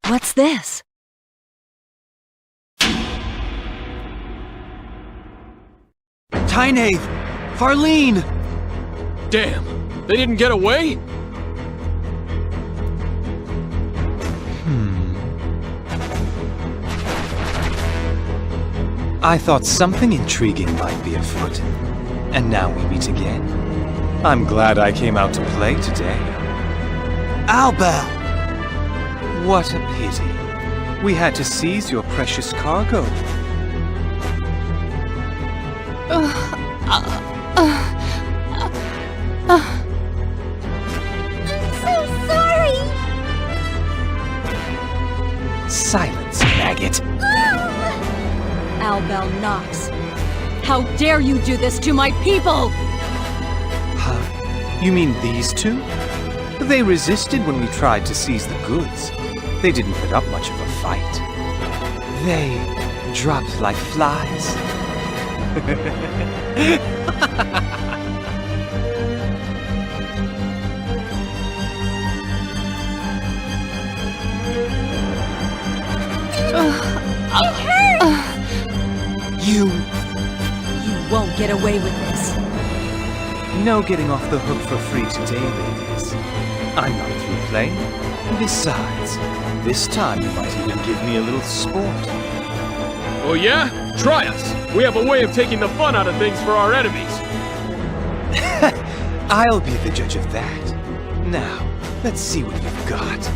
What's this? Tynaeve! Farlene! Damn, they didn't get away? I thought something intriguing might be afoot. And now we meet again. I'm glad I came out to play today. Albel! What a pity. We had to seize your precious cargo. I'm so sorry! Silence, maggot. Albel Knox, how dare you do this to my people? Huh? You mean these two? They resisted when we tried to seize the goods. They didn't put up much of a fight. They dropped like flies. It hurts! You won't get away with this. No getting off the hook for free today, ladies. I'm not through playing. Besides, this time you might even give me a little sport. Oh yeah? Try us! We have a way of taking the fun out of things for our enemies. I'll be the judge of that. Now, let's see what you've got.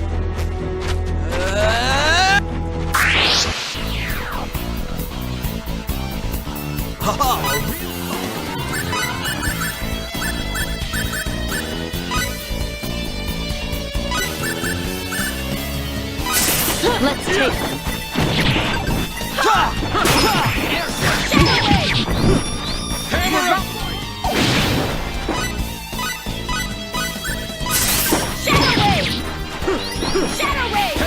Let's take them. Shadow Wave!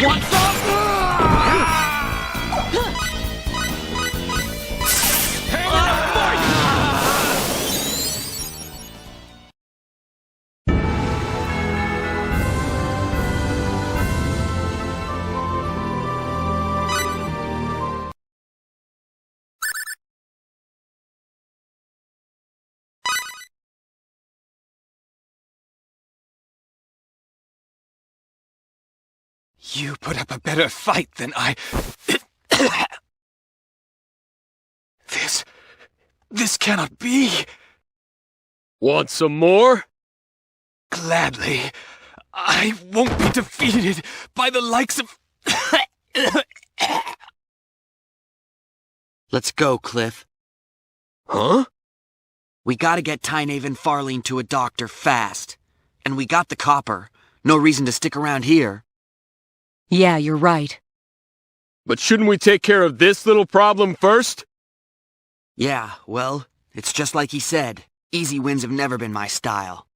Want some? You put up a better fight than I... This cannot be. Want some more? Gladly. I won't be defeated by the likes of... Let's go, Cliff. Huh? We gotta get Tynaeve and Farlene to a doctor fast. And we got the copper. No reason to stick around here. Yeah, you're right. But shouldn't we take care of this little problem first? Yeah, well, it's just like he said. Easy wins have never been my style.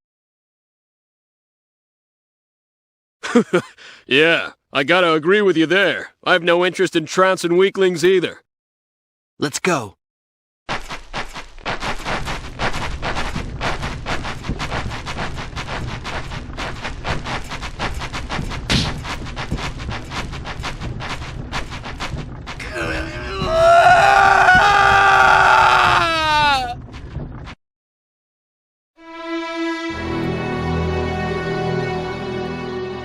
Yeah, I gotta agree with you there. I have no interest in trouncing weaklings either. Let's go.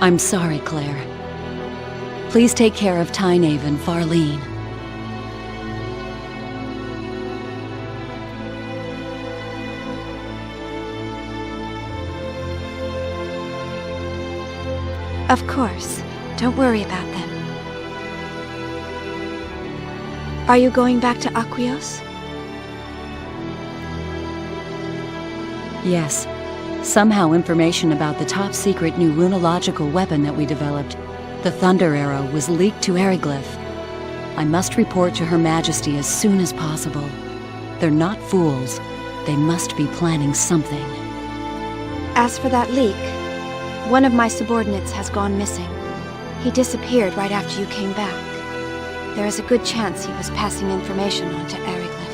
I'm sorry, Claire. Please take care of Tynaeve and Farlene. Of course. Don't worry about them. Are you going back to Aquios? Yes. Somehow information about the top-secret new runological weapon that we developed The Thunder Arrow was leaked to Eriglyph. I must report to Her Majesty as soon as possible. They're not fools. They must be planning something. As for that leak, one of my subordinates has gone missing. He disappeared right after you came back. There is a good chance he was passing information on to Eriglyph.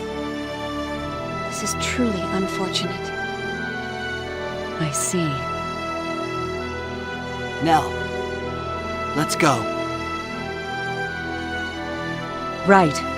This is truly unfortunate. I see. Nell, let's go. Right.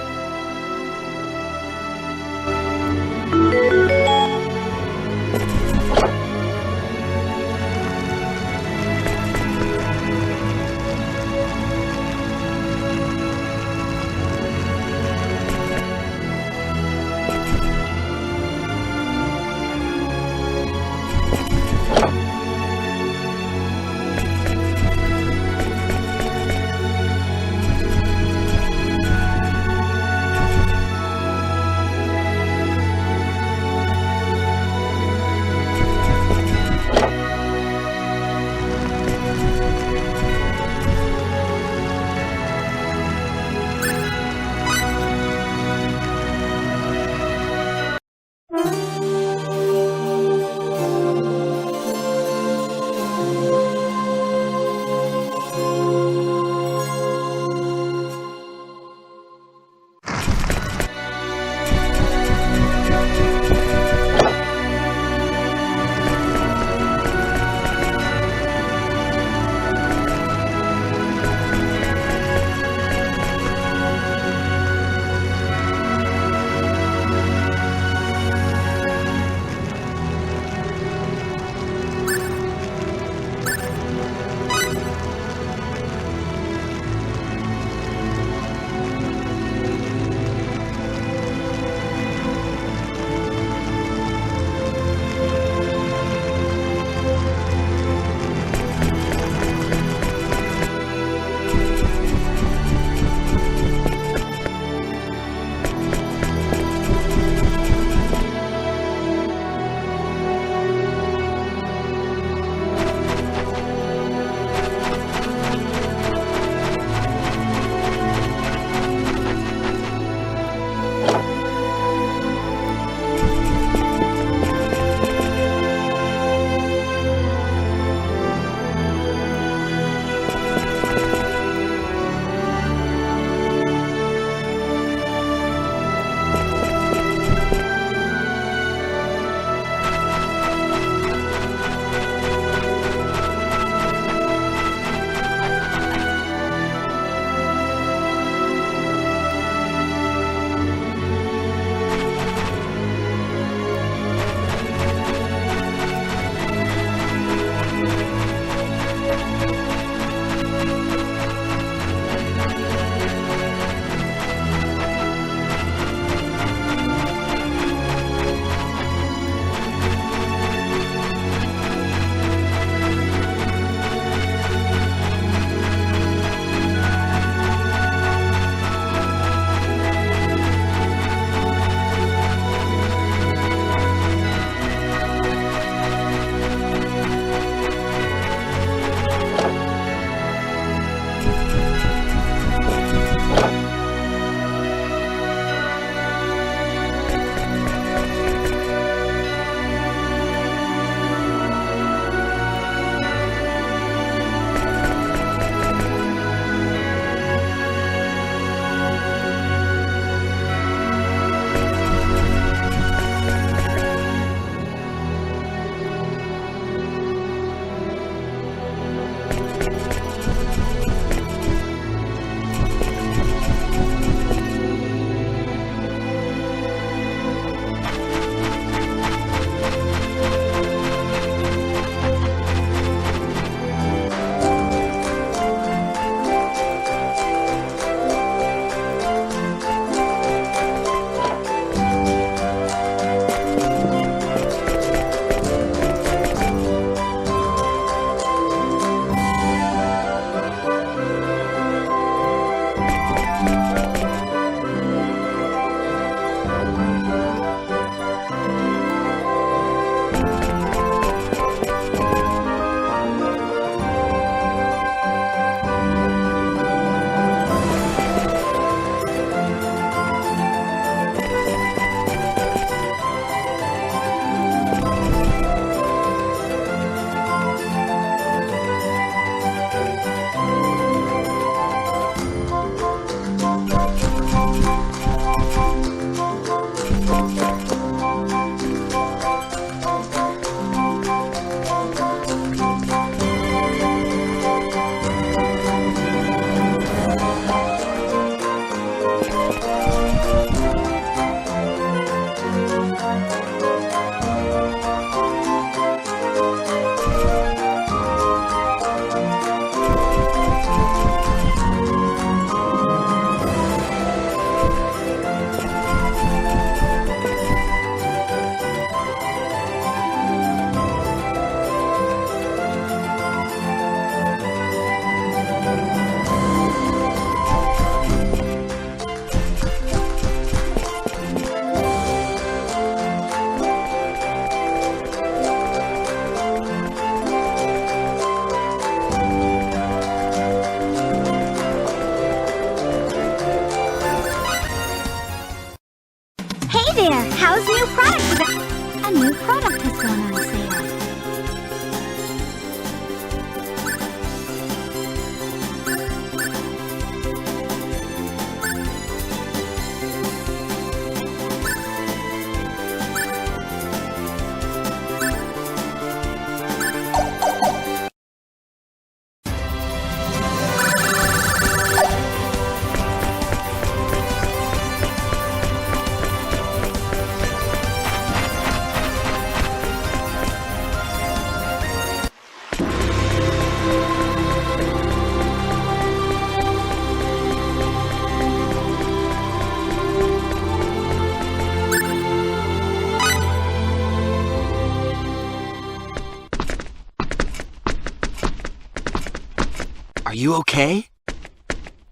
you okay?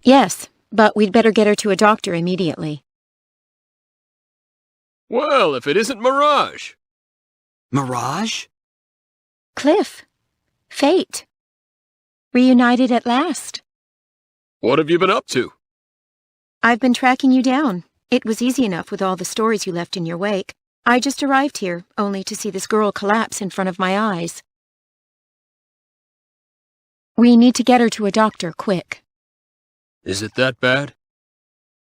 Yes, but we'd better get her to a doctor immediately. Well, if it isn't Mirage. Mirage? Cliff. Fate. Reunited at last. What have you been up to? I've been tracking you down. It was easy enough with all the stories you left in your wake. I just arrived here, only to see this girl collapse in front of my eyes. We need to get her to a doctor, quick. Is it that bad?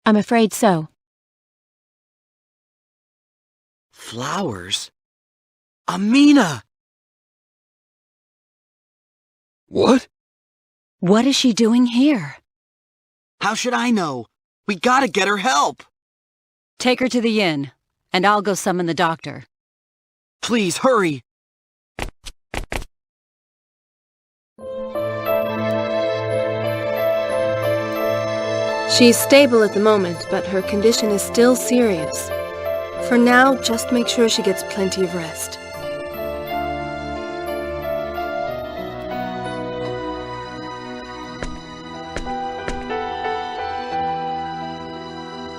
I'm afraid so. Flowers? Amina! What? What is she doing here? How should I know? We gotta get her help! Take her to the inn, and I'll go summon the doctor. Please, hurry! She's stable at the moment, but her condition is still serious. For now, just make sure she gets plenty of rest.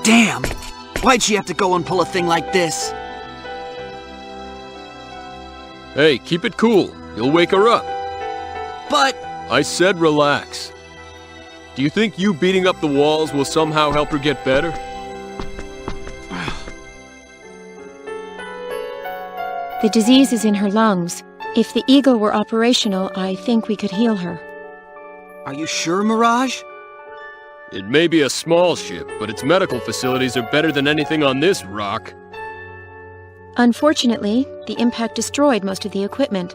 Damn! Why'd she have to go and pull a thing like this? Hey, keep it cool. You'll wake her up. But... I said relax. Do you think you beating up the walls will somehow help her get better? The disease is in her lungs. If the eagle were operational, I think we could heal her. Are you sure, Mirage? It may be a small ship, but its medical facilities are better than anything on this rock. Unfortunately, the impact destroyed most of the equipment,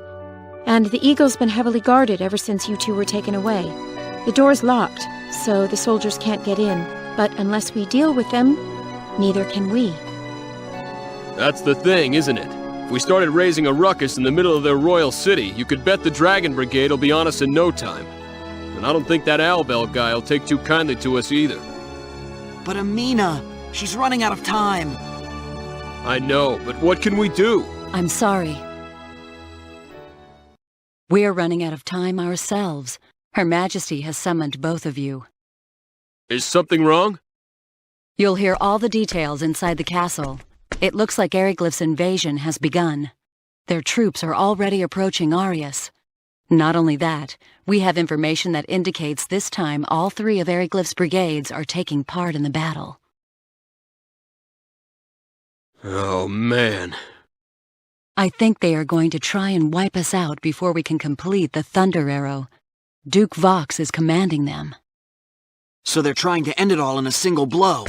and the eagle's been heavily guarded ever since you two were taken away. The door's locked, so the soldiers can't get in, but unless we deal with them, neither can we. That's the thing, isn't it? If we started raising a ruckus in the middle of their royal city, you could bet the Dragon Brigade will be on us in no time. And I don't think that Albel guy will take too kindly to us either. But Amina, she's running out of time. I know, but what can we do? I'm sorry. We're running out of time ourselves. Her Majesty has summoned both of you. Is something wrong? You'll hear all the details inside the castle. It looks like Eriglyph's invasion has begun. Their troops are already approaching Arius. Not only that, we have information that indicates this time all three of Eriglyph's brigades are taking part in the battle. Oh, man. I think they are going to try and wipe us out before we can complete the Thunder Arrow. Duke Vox is commanding them. So they're trying to end it all in a single blow.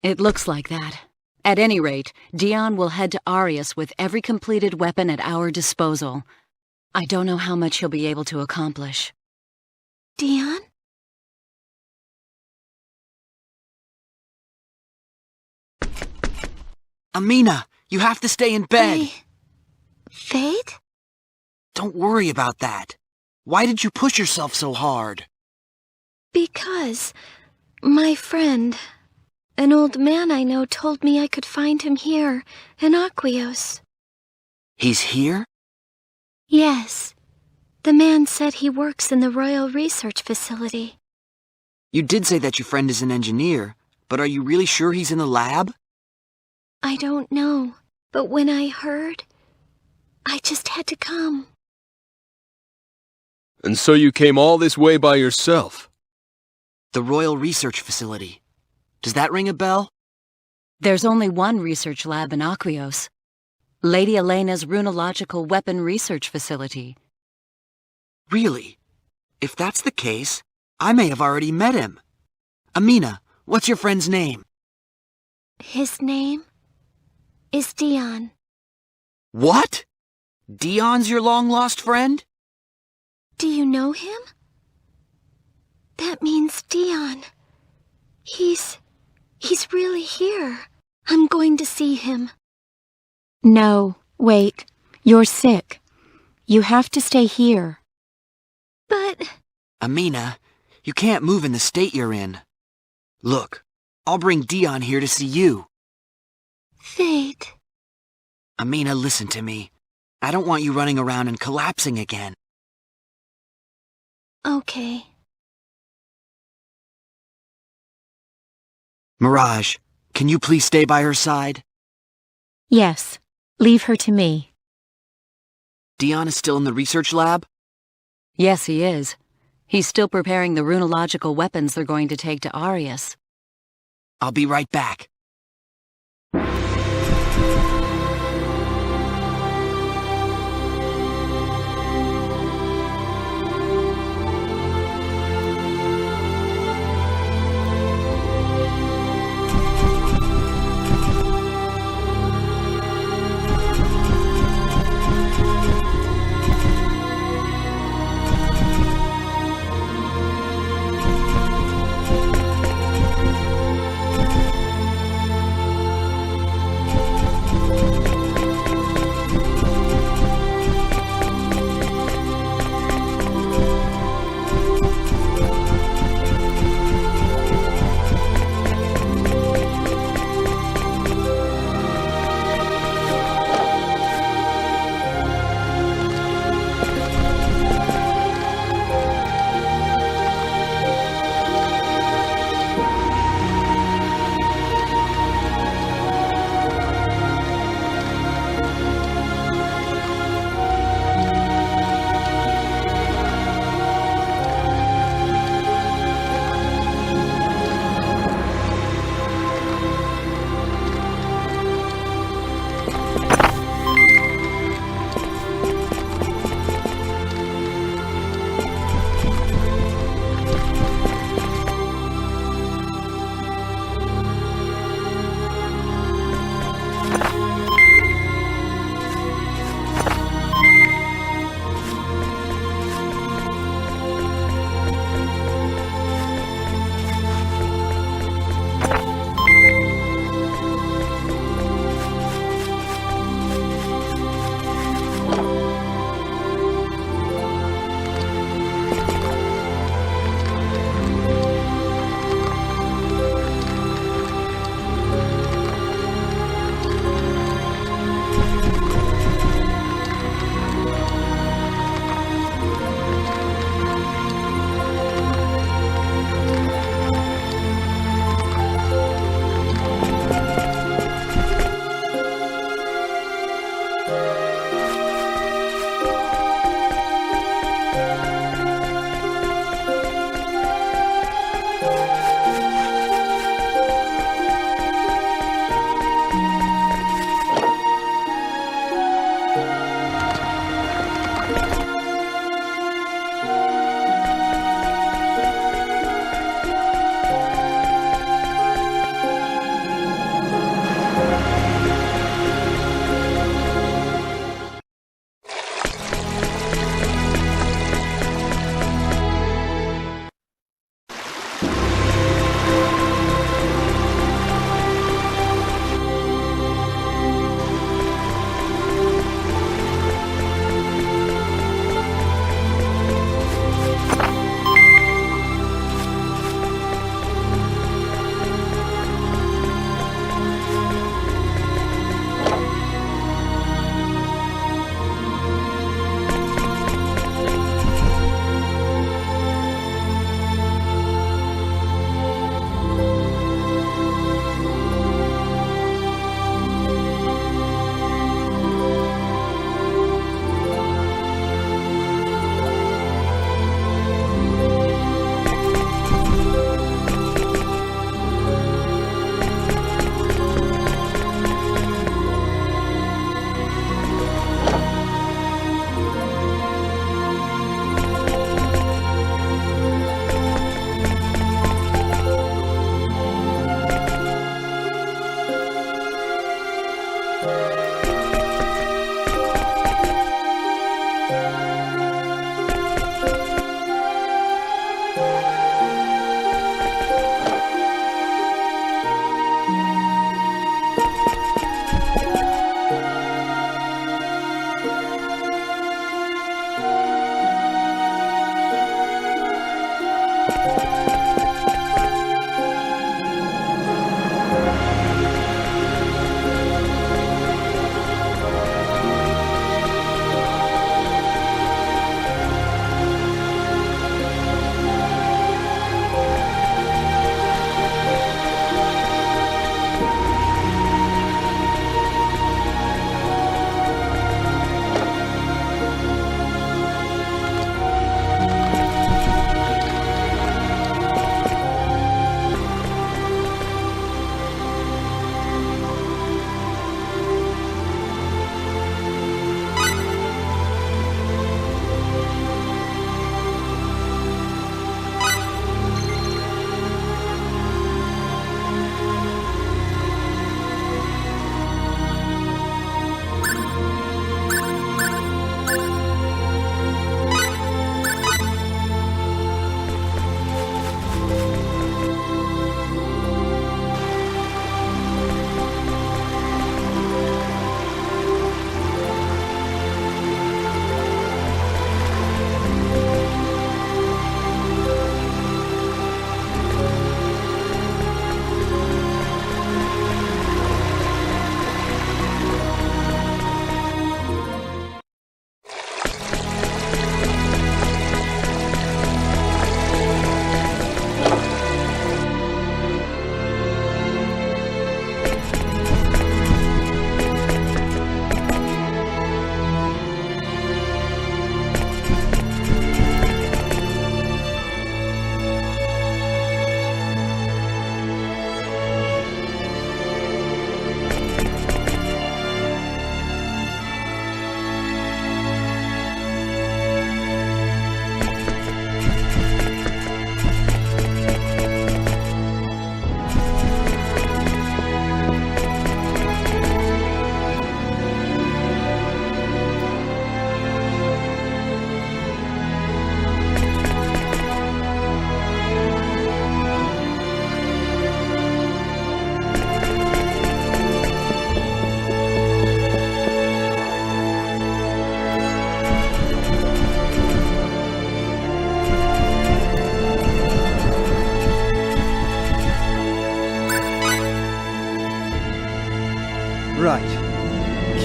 It looks like that. At any rate, Dion will head to Arius with every completed weapon at our disposal. I don't know how much he'll be able to accomplish. Dion? Amina, you have to stay in bed. Fate? Don't worry about that. Why did you push yourself so hard? Because my friend, an old man I know, told me I could find him here, in Aquios. He's here? Yes. The man said he works in the Royal Research Facility. You did say that your friend is an engineer, but are you really sure he's in the lab? I don't know, but when I heard, I just had to come. And so you came all this way by yourself? The Royal Research Facility. Does that ring a bell? There's only one research lab in Aquios. Lady Elena's Runological Weapon Research Facility. Really? If that's the case, I may have already met him. Amina, what's your friend's name? His name is Dion. What? Dion's your long-lost friend? Do you know him? That means Dion. He's really here. I'm going to see him. No, wait. You're sick. You have to stay here. But... Amina, you can't move in the state you're in. Look, I'll bring Dion here to see you. Fate. Amina, listen to me. I don't want you running around and collapsing again. Okay. Mirage, can you please stay by her side? Yes. Leave her to me. Dion is still in the research lab? Yes, he is. He's still preparing the runological weapons they're going to take to Arius. I'll be right back.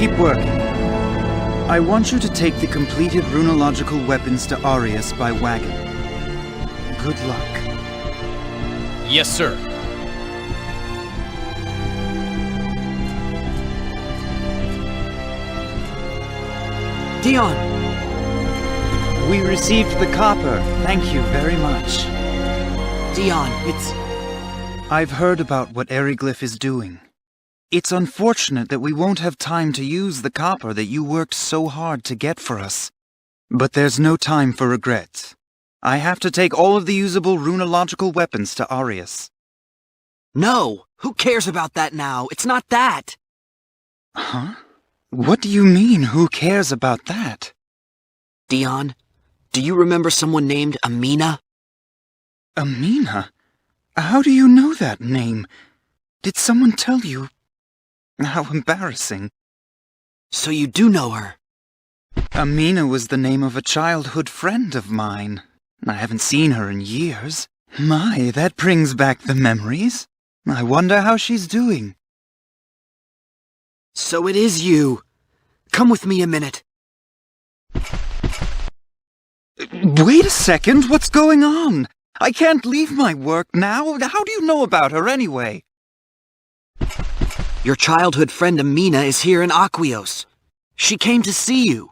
Keep working. I want you to take the completed runological weapons to Arius by wagon. Good luck. Yes, sir. Dion! We received the copper. Thank you very much. Dion, it's... I've heard about what Eriglyph is doing. It's unfortunate that we won't have time to use the copper that you worked so hard to get for us. But there's no time for regrets. I have to take all of the usable runological weapons to Arius. No! Who cares about that now? It's not that! Huh? What do you mean, who cares about that? Dion, do you remember someone named Amina? Amina? How do you know that name? Did someone tell you? How embarrassing. So you do know her? Amina was the name of a childhood friend of mine. I haven't seen her in years. My, that brings back the memories. I wonder how she's doing. So it is you. Come with me a minute. Wait a second, what's going on? I can't leave my work now. How do you know about her anyway? Your childhood friend Amina is here in Aquios. She came to see you.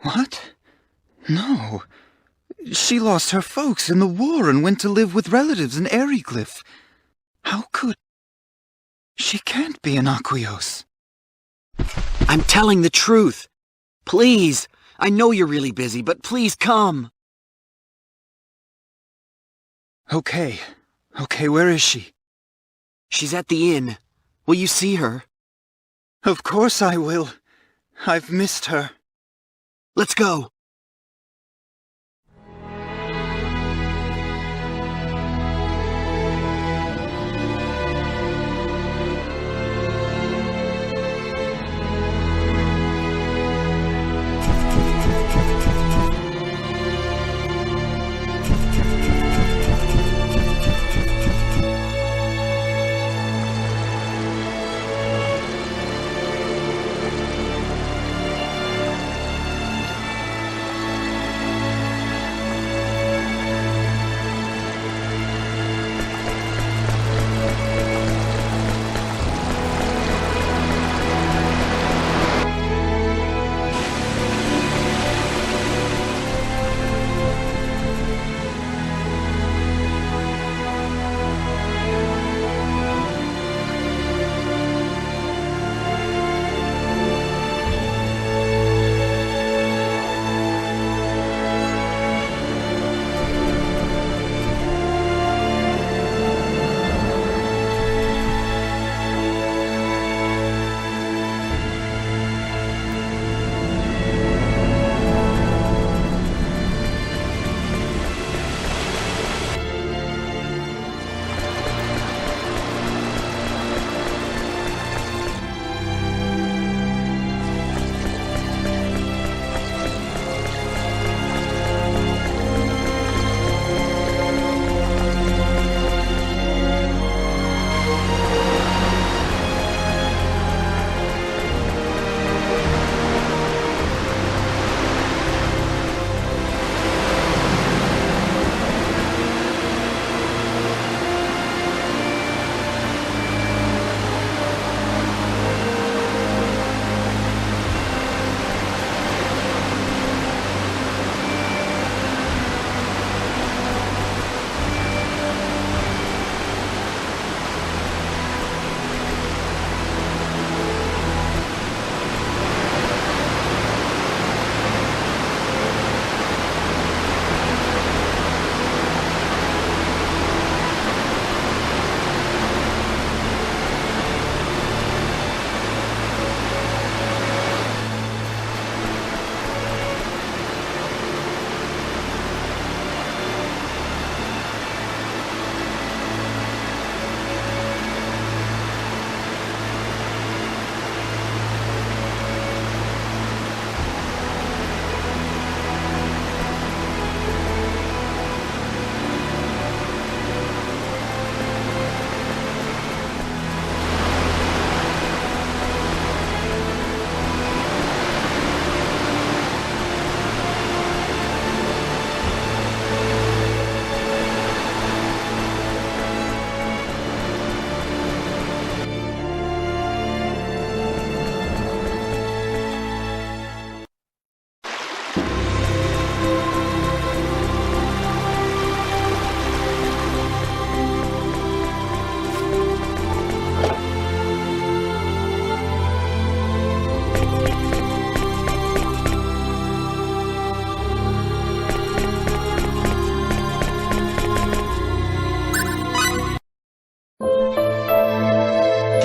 What? No. She lost her folks in the war and went to live with relatives in Eriglyph. How could... She can't be in Aquios. I'm telling the truth. Please, I know you're really busy, but please come. Okay, where is she? She's at the inn. Will you see her? Of course I will. I've missed her. Let's go.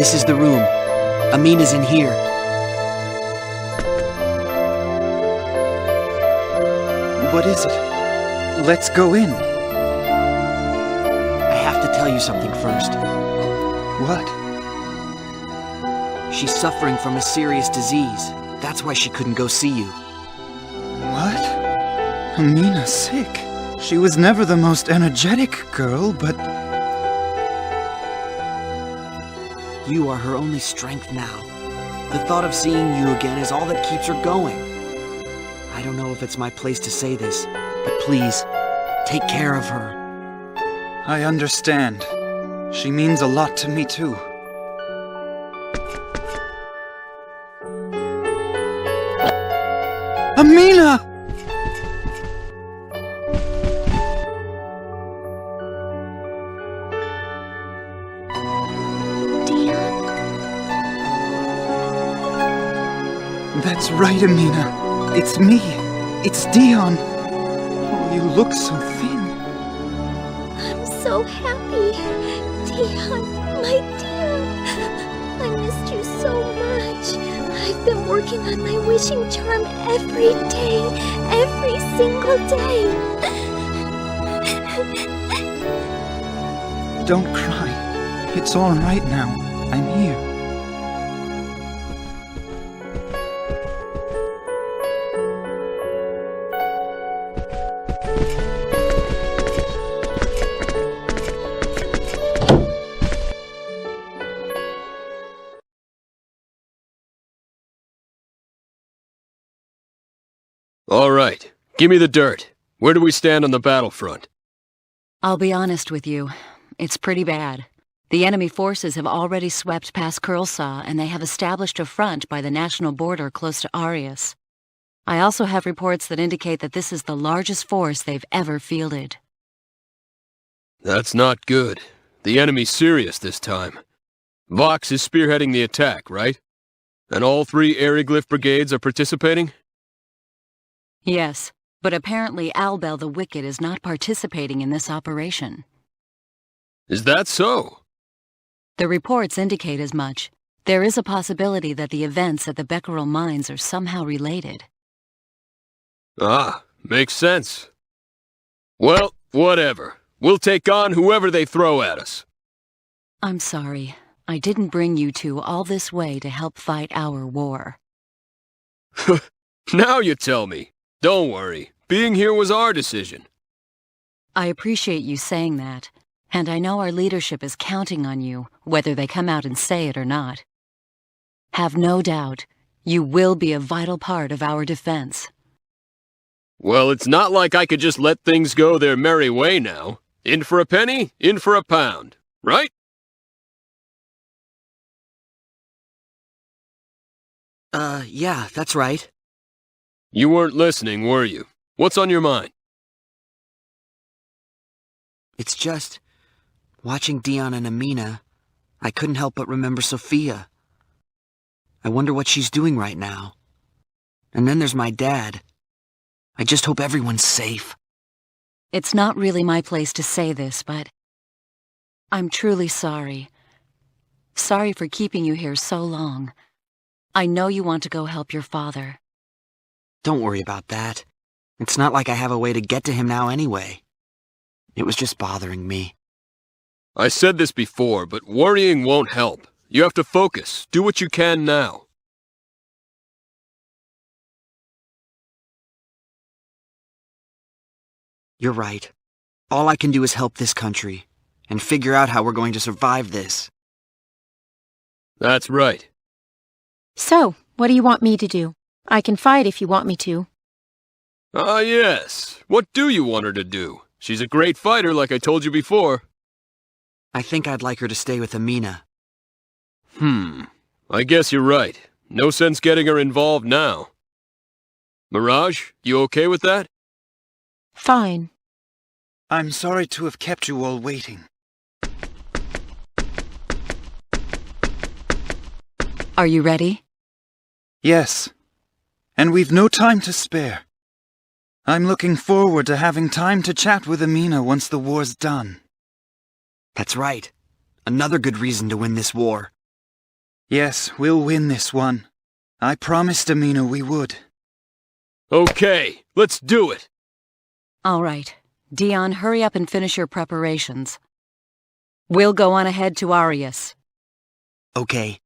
This is the room. Amina's in here. What is it? Let's go in. I have to tell you something first. What? She's suffering from a serious disease. That's why she couldn't go see you. What? Amina's sick. She was never the most energetic girl, but... You are her only strength now. The thought of seeing you again is all that keeps her going. I don't know if it's my place to say this, but please, take care of her. I understand. She means a lot to me, too. Amina! Dion? That's right, Amina. It's me. It's Dion. Oh, you look so thin. I'm so happy. Dion, my Dion. I missed you so much. I've been working on my wishing charm every day. Every single day. Don't cry. It's all right now. I'm here. All right, give me the dirt. Where do we stand on the battlefront? I'll be honest with you. It's pretty bad. The enemy forces have already swept past Kurlsaw, and they have established a front by the national border close to Arius. I also have reports that indicate that this is the largest force they've ever fielded. That's not good. The enemy's serious this time. Vox is spearheading the attack, right? And all 3 Aeroglyph brigades are participating? Yes, but apparently Albel the Wicked is not participating in this operation. Is that so? The reports indicate as much. There is a possibility that the events at the Becquerel mines are somehow related. Ah, makes sense. Well, whatever. We'll take on whoever they throw at us. I'm sorry. I didn't bring you two all this way to help fight our war. Now you tell me. Don't worry. Being here was our decision. I appreciate you saying that, and I know our leadership is counting on you, whether they come out and say it or not. Have no doubt, you will be a vital part of our defense. Well, it's not like I could just let things go their merry way now. In for a penny, in for a pound, right? Yeah, that's right. You weren't listening, were you? What's on your mind? It's just, watching Dion and Amina, I couldn't help but remember Sophia. I wonder what she's doing right now. And then there's my dad. I just hope everyone's safe. It's not really my place to say this, but I'm truly sorry. Sorry for keeping you here so long. I know you want to go help your father. Don't worry about that. It's not like I have a way to get to him now anyway. It was just bothering me. I said this before, but worrying won't help. You have to focus. Do what you can now. You're right. All I can do is help this country, and figure out how we're going to survive this. That's right. So, what do you want me to do? I can fight if you want me to. Ah, yes. What do you want her to do? She's a great fighter, like I told you before. I think I'd like her to stay with Amina. I guess you're right. No sense getting her involved now. Mirage, you okay with that? Fine. I'm sorry to have kept you all waiting. Are you ready? Yes. And we've no time to spare. I'm looking forward to having time to chat with Amina once the war's done. That's right. Another good reason to win this war. Yes, we'll win this one. I promised Amina we would. Okay, let's do it! All right. Dion, hurry up and finish your preparations. We'll go on ahead to Arius. Okay,